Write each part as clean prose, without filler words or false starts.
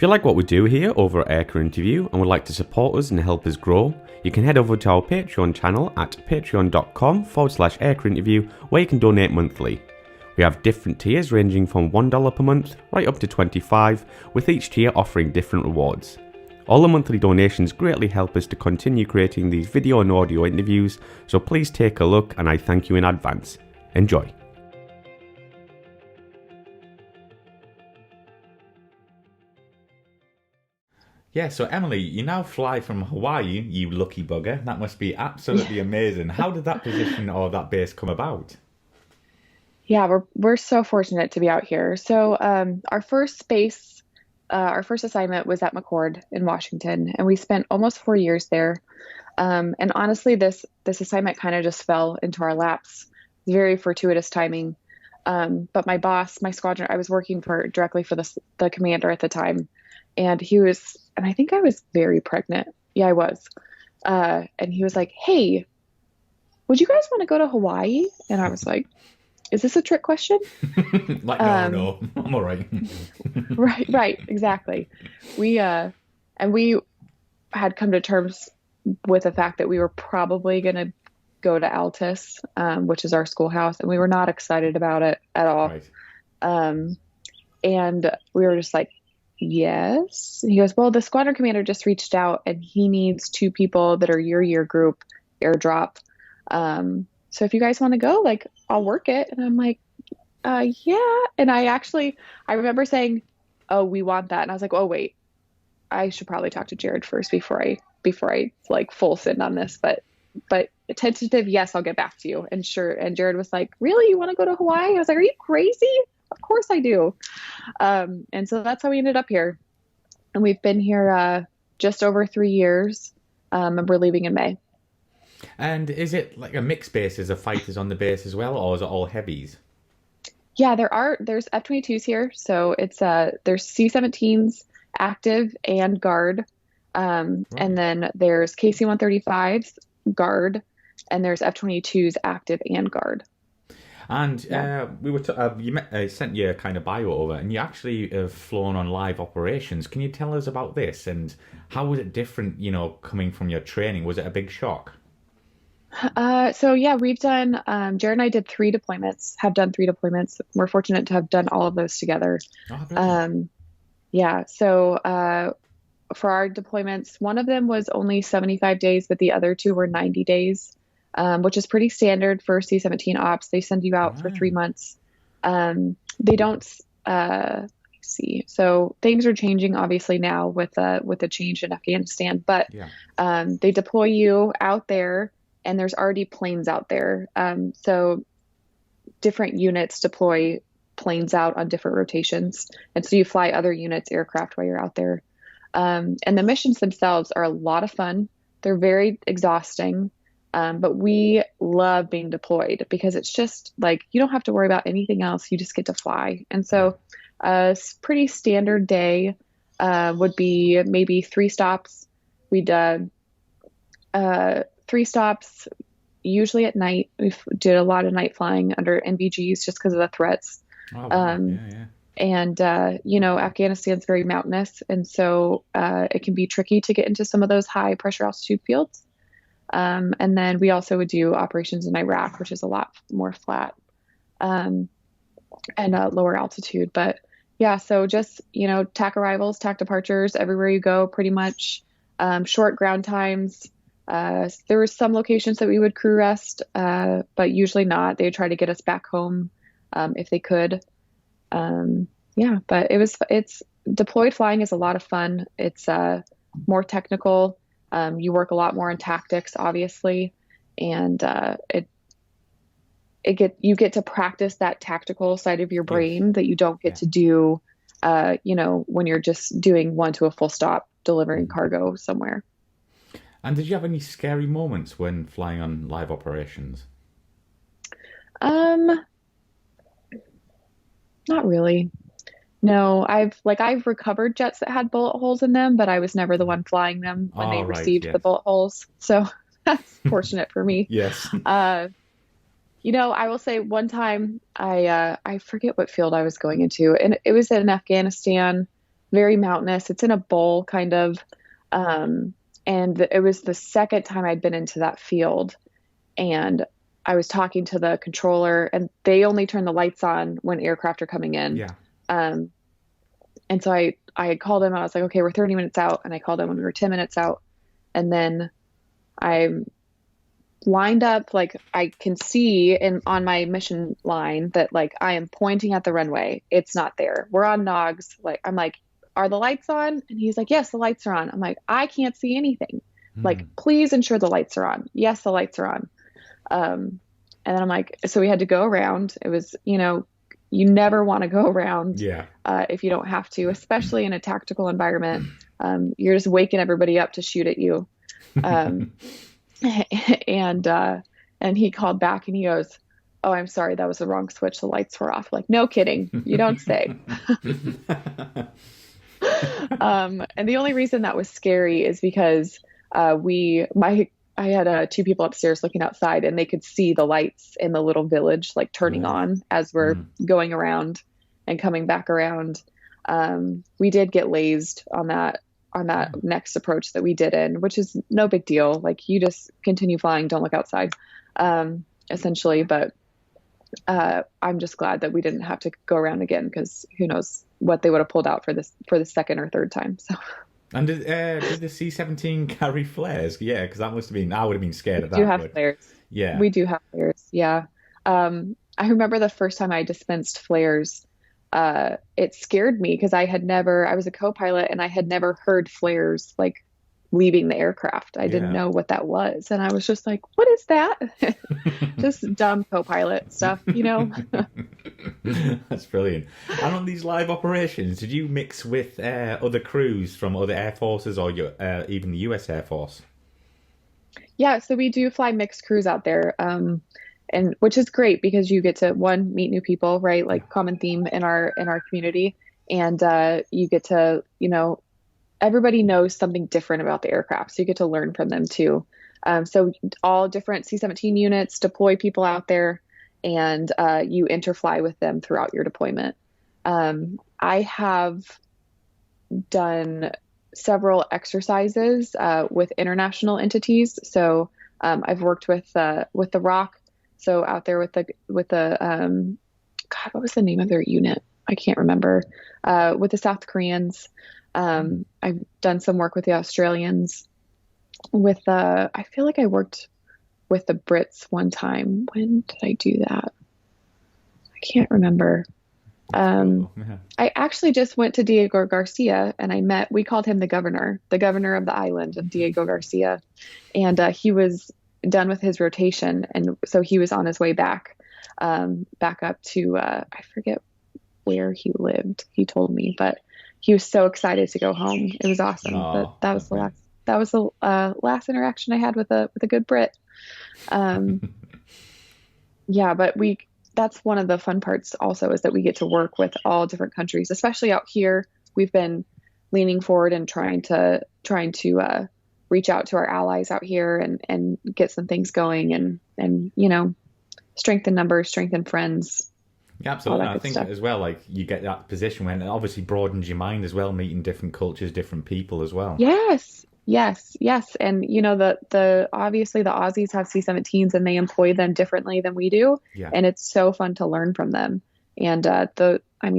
If you like what we do here over at Aircrew Interview and would like to support us and help us grow, you can head over to our Patreon channel at patreon.com/aircrewinterview, where you can donate monthly. We have different tiers ranging from $1 per month right up to $25, with each tier offering different rewards. All the monthly donations greatly help us to continue creating these video and audio interviews, so please take a look and I thank you in advance. Enjoy. Yeah, so Emily, you now fly from Hawaii, you lucky bugger. That must be absolutely amazing. How did that position or that base come about? Yeah, we're so fortunate to be out here. So our first assignment was at McCord in Washington, and we spent almost 4 years there. And honestly, this assignment kind of just fell into our laps. Very fortuitous timing. But my boss, my squadron, I was working directly for the commander at the time, and I think I was very pregnant. Yeah, I was. And he was like, "Hey, would you guys want to go to Hawaii?" And I was like, "Is this a trick question?" No, I'm all right. Right, exactly. We and we had come to terms with the fact that we were probably going to go to Altus, which is our schoolhouse, and we were not excited about it at all. Right. And we were just like, yes. And he goes, "Well, the squadron commander just reached out and he needs 2 people that are your year group airdrop. So if you guys want to go, like, I'll work it." And I'm like, yeah. And I remember saying, "Oh, we want that." And I was like, "Oh, wait, I should probably talk to Jared first before I like full send on this." But a tentative, yes, I'll get back to you. And sure. And Jared was like, "Really? You want to go to Hawaii?" I was like, "Are you crazy? Of course I do." And so that's how we ended up here. And we've been here just over 3 years. And we're leaving in May. And is it like a mixed base? Is there fighters on the base as well, or is it all heavies? Yeah, there's F-22s here. So there's C-17s active and guard. Right. And then there's KC-135s guard, and there's F-22s active and guard. And I sent you a kind of bio over, and you actually have flown on live operations. Can you tell us about this and how was it different? Coming from your training, was it a big shock? So yeah, we've done, Jared and I did 3 deployments, have done 3 deployments. We're fortunate to have done all of those together. Oh, brilliant. Yeah. So, for our deployments, one of them was only 75 days, but the other 2 were 90 days, which is pretty standard for C-17 ops. They send you out for 3 months. They don't, let's see. So things are changing obviously now with the change in Afghanistan, but, Yeah. they deploy you out there and there's already planes out there. So different units deploy planes out on different rotations. And so you fly other units, aircraft while you're out there. And the missions themselves are a lot of fun. They're very exhausting. But we love being deployed because it's just like, you don't have to worry about anything else. You just get to fly. And so a pretty standard day would be maybe 3 stops. We'd 3 stops, usually at night. We did a lot of night flying under NVGs just because of the threats. Oh, wow. Yeah. And, Afghanistan's very mountainous. And so it can be tricky to get into some of those high pressure altitude fields. And then we also would do operations in Iraq, which is a lot more flat and lower altitude. But yeah, so just, TAC arrivals, TAC departures, everywhere you go, pretty much. Short ground times. There were some locations that we would crew rest, but usually not. They would try to get us back home if they could. But it's deployed flying is a lot of fun. It's more technical. You work a lot more in tactics, obviously, and you get to practice that tactical side of your brain that you don't get to do, when you're just doing one to a full stop delivering cargo somewhere. And did you have any scary moments when flying on live operations? Not really. No, I've recovered jets that had bullet holes in them, but I was never the one flying them when they received the bullet holes. So that's fortunate for me. Yes. I will say one time I forget what field I was going into, and it was in Afghanistan. very mountainous. It's in a bowl kind of. And it was the second time I'd been into that field, and I was talking to the controller, and they only turn the lights on when aircraft are coming in. Yeah. Um, and so I had called him. I was like, okay, we're 30 minutes out. And I called him when we were 10 minutes out. And then I lined up, like I can see on my mission line that like I am pointing at the runway. It's not there. We're on NOGS. Like, I'm like, are the lights on? And he's like, yes, the lights are on. I'm like, I can't see anything. Like, please ensure the lights are on. Yes, the lights are on. And then I'm like, so we had to go around. It was, you never want to go around if you don't have to, especially in a tactical environment. You're just waking everybody up to shoot at you. And he called back and he goes, oh, I'm sorry, that was the wrong switch. The lights were off. Like, no kidding. You don't say. And the only reason that was scary is because I had two people upstairs looking outside, and they could see the lights in the little village like turning on as we're going around and coming back around. We did get lazed on that next approach that we did in, which is no big deal. Like, you just continue flying, don't look outside, essentially. But I'm just glad that we didn't have to go around again, because who knows what they would have pulled out for the second or third time. So. And did the C-17 carry flares? Yeah, because that must have been, I would have been scared of that. We do have flares. Yeah. We do have flares, yeah. I remember the first time I dispensed flares, it scared me because I was a co-pilot and I had never heard flares like leaving the aircraft. I didn't know what that was. And I was just like, what is that? Just dumb co-pilot stuff, That's brilliant. And on these live operations, did you mix with other crews from other air forces or even the US Air Force? Yeah, so we do fly mixed crews out there, and which is great because you get to meet new people, right? Like, common theme in our community, and you get to everybody knows something different about the aircraft, so you get to learn from them too. So all different C-17 units deploy people out there, and you interfly with them throughout your deployment. I have done several exercises with international entities. So I've worked with the Rock. So out there with the God, what was the name of their unit? I can't remember. With the South Koreans. I've done some work with the Australians. I feel like I worked with the Brits one time. When did I do that? I can't remember. I actually just went to Diego Garcia and we called him the governor of the island of Diego Garcia. And he was done with his rotation. And so he was on his way back up to, I forget where he lived. He told me, but he was so excited to go home. It was awesome. But that was the last interaction I had with a good Brit. Yeah, but that's one of the fun parts also, is that we get to work with all different countries, especially out here. We've been leaning forward and trying to reach out to our allies out here and get some things going and strengthen numbers, strengthen friends. Yeah, absolutely. I think as well, like, you get that position when it obviously broadens your mind as well, meeting different cultures, different people as well. Yes. And obviously the Aussies have C-17s and they employ them differently than we do. Yeah. And it's so fun to learn from them. And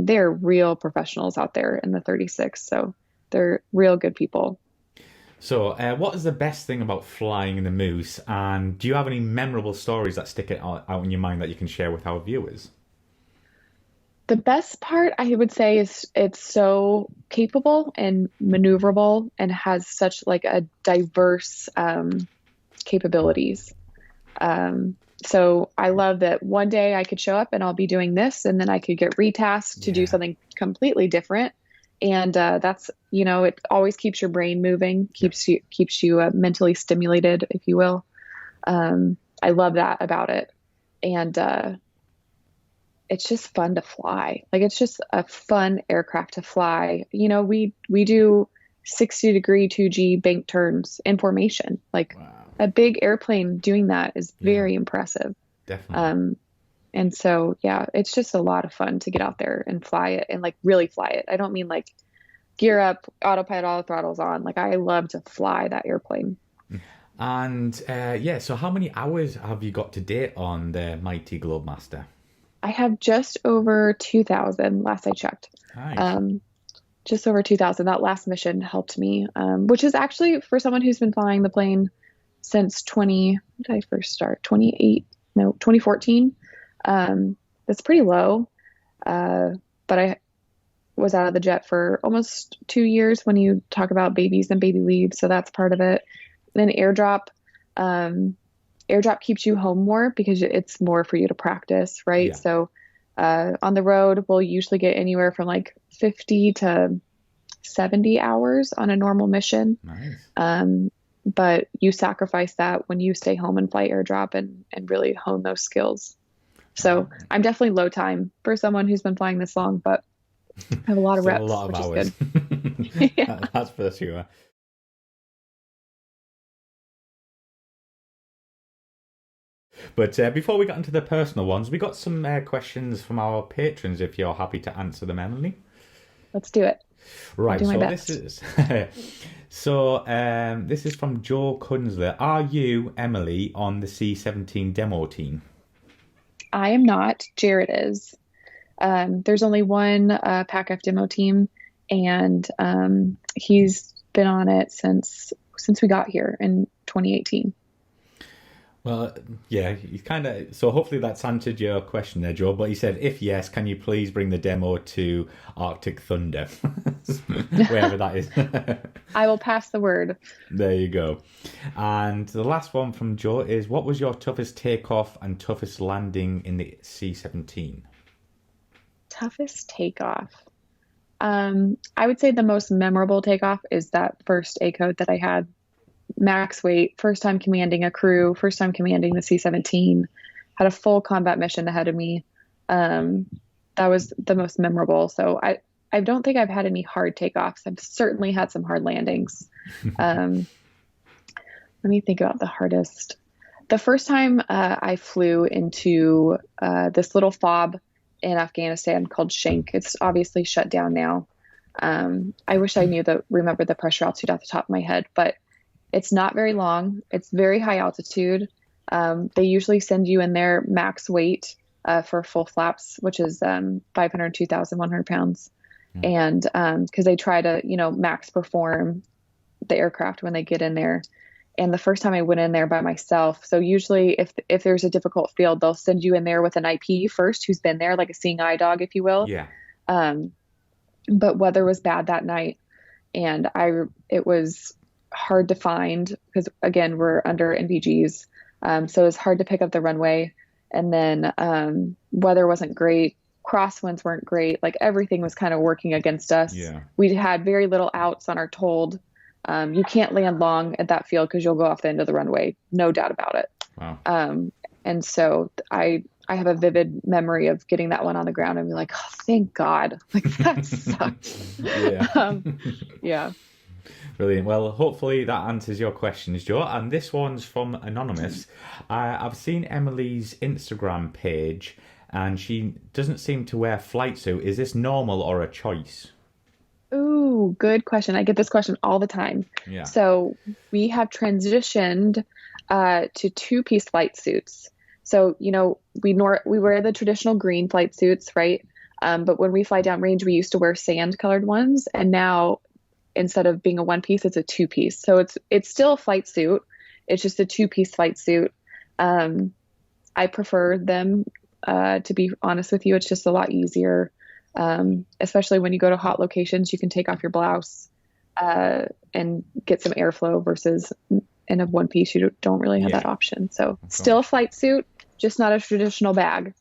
they're real professionals out there in the 36. So they're real good people. So what is the best thing about flying in the Moose? And do you have any memorable stories that stick out in your mind that you can share with our viewers? The best part, I would say, is it's so capable and maneuverable and has such like a diverse capabilities. So I love that one day I could show up and I'll be doing this, and then I could get retasked to do something completely different. And that's, it always keeps your brain moving, keeps you mentally stimulated, if you will. I love that about it. And it's just fun to fly. Like, it's just a fun aircraft to fly. We do 60-degree 2G bank turns in formation. Like, wow. A big airplane doing that is very impressive. Definitely. And so, yeah, it's just a lot of fun to get out there and fly it and like really fly it. I don't mean like gear up, autopilot, all the throttles on. Like I love to fly that airplane. And so how many hours have you got to date on the mighty Globemaster? I have just over 2,000 last I checked. Nice. Just over 2,000. That last mission helped me, which is actually for someone who's been flying the plane since when did I first start? 2014. That's pretty low. But I was out of the jet for almost 2 years when you talk about babies and baby leave. So that's part of it. Then airdrop keeps you home more because it's more for you to practice, right? Yeah. So on the road, we'll usually get anywhere from like 50 to 70 hours on a normal mission. Nice. But you sacrifice that when you stay home and fly airdrop and really hone those skills. So I'm definitely low time for someone who's been flying this long, but I have a lot of reps, a lot of which hours. is good. Yeah. That's for sure. But before we got into the personal ones, we got some questions from our patrons. If you're happy to answer them, Emily. Let's do it. Right. Do my So best. this is from Joe Kunzler. Are you, Emily, on the C-17 demo team? I am not. Jared is. There's only one PACF demo team, and he's been on it since we got here in 2018. Well, yeah, he's kind of. So hopefully that's answered your question there, Joe. But he said, if yes, can you please bring the demo to Arctic Thunder, wherever that is. I will pass the word. There you go. And the last one from Joe is, what was your toughest takeoff and toughest landing in the C-17? Toughest takeoff. I would say the most memorable takeoff is that first A code that I had. Max weight, first time commanding a crew, first time commanding the C-17, had a full combat mission ahead of me. That was the most memorable. So I don't think I've had any hard takeoffs. I've certainly had some hard landings. Let me think about the hardest. The first time I flew into this little fob in Afghanistan called Shank. It's obviously shut down now. I wish I remember the pressure altitude off the top of my head, but it's not very long. It's very high altitude. They usually send you in there max weight for full flaps, which is 502,100 pounds. And because they try to, max perform the aircraft when they get in there. And the first time I went in there by myself, so usually if there's a difficult field, they'll send you in there with an IP first who's been there, like a seeing eye dog, if you will. Yeah. But weather was bad that night, and it was hard to find because again we're under NVGs, so it was hard to pick up the runway, and then weather wasn't great, crosswinds weren't great, like everything was kind of working against us. Yeah. We had very little outs on our told. You can't land long at that field because you'll go off the end of the runway, no doubt about it. Wow. And so I have a vivid memory of getting that one on the ground and be like, oh, thank God, like that sucks. Yeah. Yeah. Brilliant. Well, hopefully that answers your questions, Joe. And this one's from Anonymous. I've seen Emily's Instagram page, and she doesn't seem to wear flight suit. Is this normal or a choice? Ooh, good question. I get this question all the time. Yeah. So we have transitioned to two-piece flight suits. So, we wear the traditional green flight suits, right? But when we fly downrange, we used to wear sand-colored ones, and now instead of being a one-piece, it's a two-piece. So it's still a flight suit. It's just a two-piece flight suit. I prefer them, to be honest with you. It's just a lot easier, especially when you go to hot locations. You can take off your blouse and get some airflow versus in a one-piece. You don't really have that option. So still a flight suit, just not a traditional bag.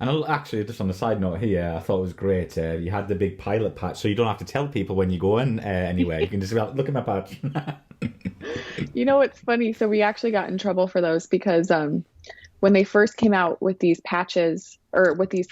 And actually, just on the side note here, I thought it was great. You had the big pilot patch, so you don't have to tell people when you go in anywhere. You can just be like, look at my patch. It's funny. So we actually got in trouble for those because when they first came out with these patches or with these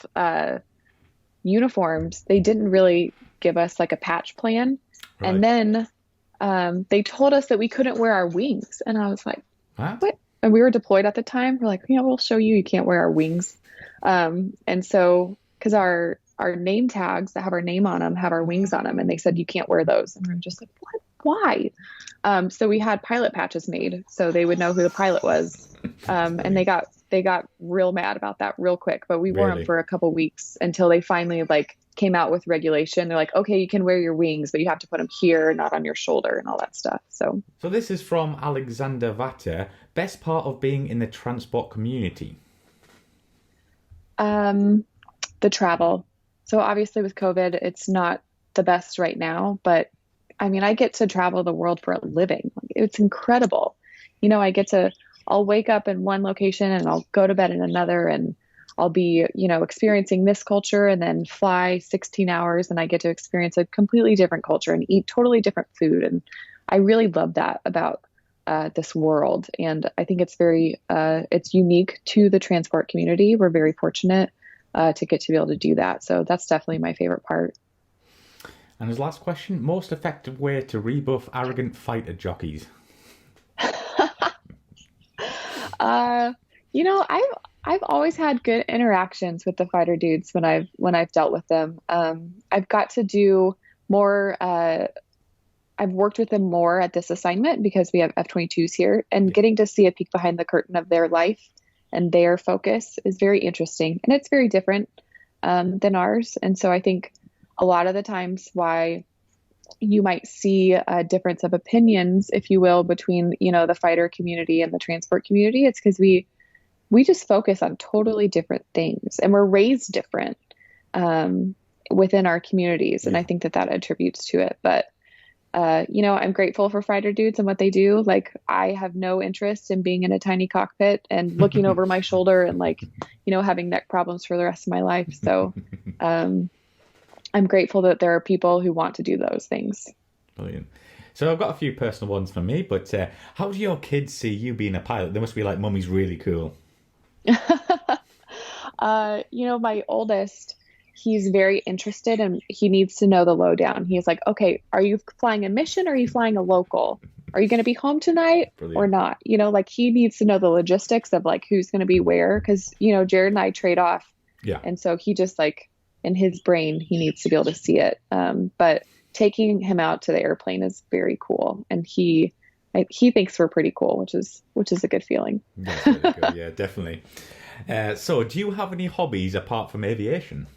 uniforms, they didn't really give us like a patch plan. Right. And then they told us that we couldn't wear our wings. And I was like, what? And we were deployed at the time. We're like, we'll show you. You can't wear our wings. And so, because our our name tags that have our name on them have our wings on them, and they said you can't wear those. And we are just like, what? Why? So we had pilot patches made so they would know who the pilot was. And they got real mad about that real quick, but we wore them for a couple weeks until they finally like came out with regulation. They're like, okay, you can wear your wings, but you have to put them here, not on your shoulder and all that stuff. So this is from Alexander Vatter. Best part of being in the transport community? The travel. So obviously with COVID, it's not the best right now, but I mean, I get to travel the world for a living. It's incredible. I'll wake up in one location and I'll go to bed in another, and I'll be, experiencing this culture and then fly 16 hours and I get to experience a completely different culture and eat totally different food. And I really love that about this world. And I think it's unique to the transport community. We're very fortunate to get to be able to do that. So that's definitely my favorite part. And as last question, most effective way to rebuff arrogant fighter jockeys? I've always had good interactions with the fighter dudes when I've dealt with them. I've got to do more. I've worked with them more at this assignment because we have F-22s here, and getting to see a peek behind the curtain of their life and their focus is very interesting, and it's very different than ours. And so I think a lot of the times why you might see a difference of opinions, if you will, between, the fighter community and the transport community, it's because we just focus on totally different things, and we're raised different within our communities. And I think that attributes to it. But, I'm grateful for fighter dudes and what they do. Like, I have no interest in being in a tiny cockpit and looking over my shoulder and having neck problems for the rest of my life. So, I'm grateful that there are people who want to do those things. Brilliant. So I've got a few personal ones for me, but how do your kids see you being a pilot? They must be like, Mummy's really cool. My oldest, he's very interested and he needs to know the lowdown. He's like, okay, are you flying a mission or are you flying a local? Are you going to be home tonight or not? He needs to know the logistics of who's going to be where. Cause Jared and I trade off. Yeah. And so he just in his brain, he needs to be able to see it. But taking him out to the airplane is very cool. And he thinks we're pretty cool, which is a good feeling. That's really good. Yeah, definitely. So do you have any hobbies apart from aviation?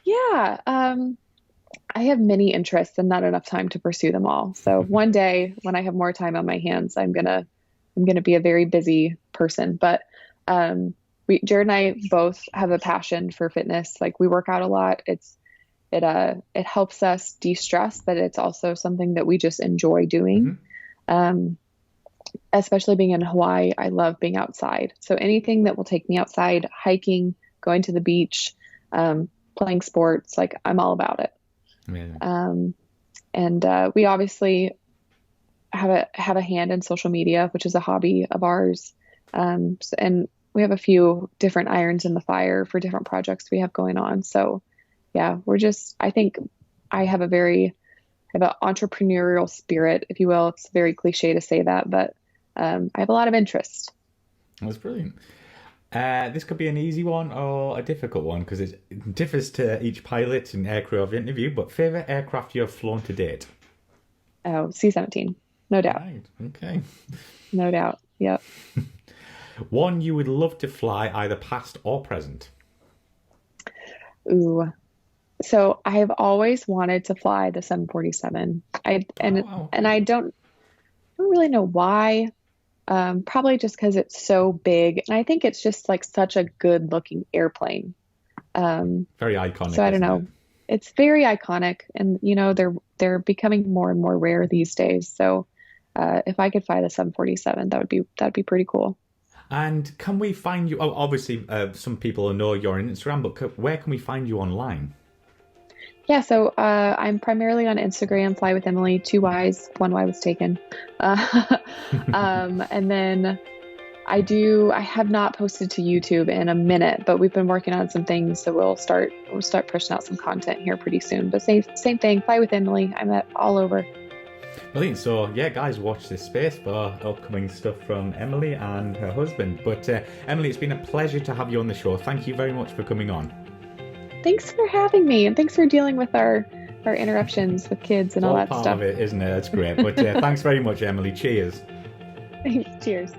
Yeah. I have many interests and not enough time to pursue them all. So one day when I have more time on my hands, I'm going to be a very busy person. But, Jared and I both have a passion for fitness. We work out a lot. It helps us de-stress, but it's also something that we just enjoy doing. Especially being in Hawaii, I love being outside. So anything that will take me outside, hiking, going to the beach, playing sports, I'm all about it. Amazing. And we obviously have a hand in social media, which is a hobby of ours. And we have a few different irons in the fire for different projects we have going on. So yeah, I think I have an entrepreneurial spirit, if you will. It's very cliche to say that, but I have a lot of interest. That's brilliant. This could be an easy one or a difficult one because it differs to each pilot and aircrew I've interviewed, but favourite aircraft you've flown to date? Oh, C-17. No doubt. Right. Okay. No doubt. Yep. One you would love to fly, either past or present? Ooh. So I have always wanted to fly the 747. And I don't really know why. Probably just because it's so big, and I think it's just such a good looking airplane. Very iconic. So I don't know. It's very iconic, and they're becoming more and more rare these days. So if I could fly the 747, that'd be pretty cool. And can we find you? Obviously, some people know you're on Instagram, but where can we find you online? Yeah, so I'm primarily on Instagram, Fly with Emily, 2 Ys, 1 Y was taken. And then I have not posted to YouTube in a minute, but we've been working on some things, so we'll start pushing out some content here pretty soon. But same thing, Fly with Emily. I'm at all over. Brilliant. So yeah, guys, watch this space for upcoming stuff from Emily and her husband. But Emily, it's been a pleasure to have you on the show. Thank you very much for coming on. Thanks for having me, and thanks for dealing with our interruptions with kids and all that part stuff. of it, isn't it? That's great. But thanks very much, Emily. Cheers. Thanks. Cheers.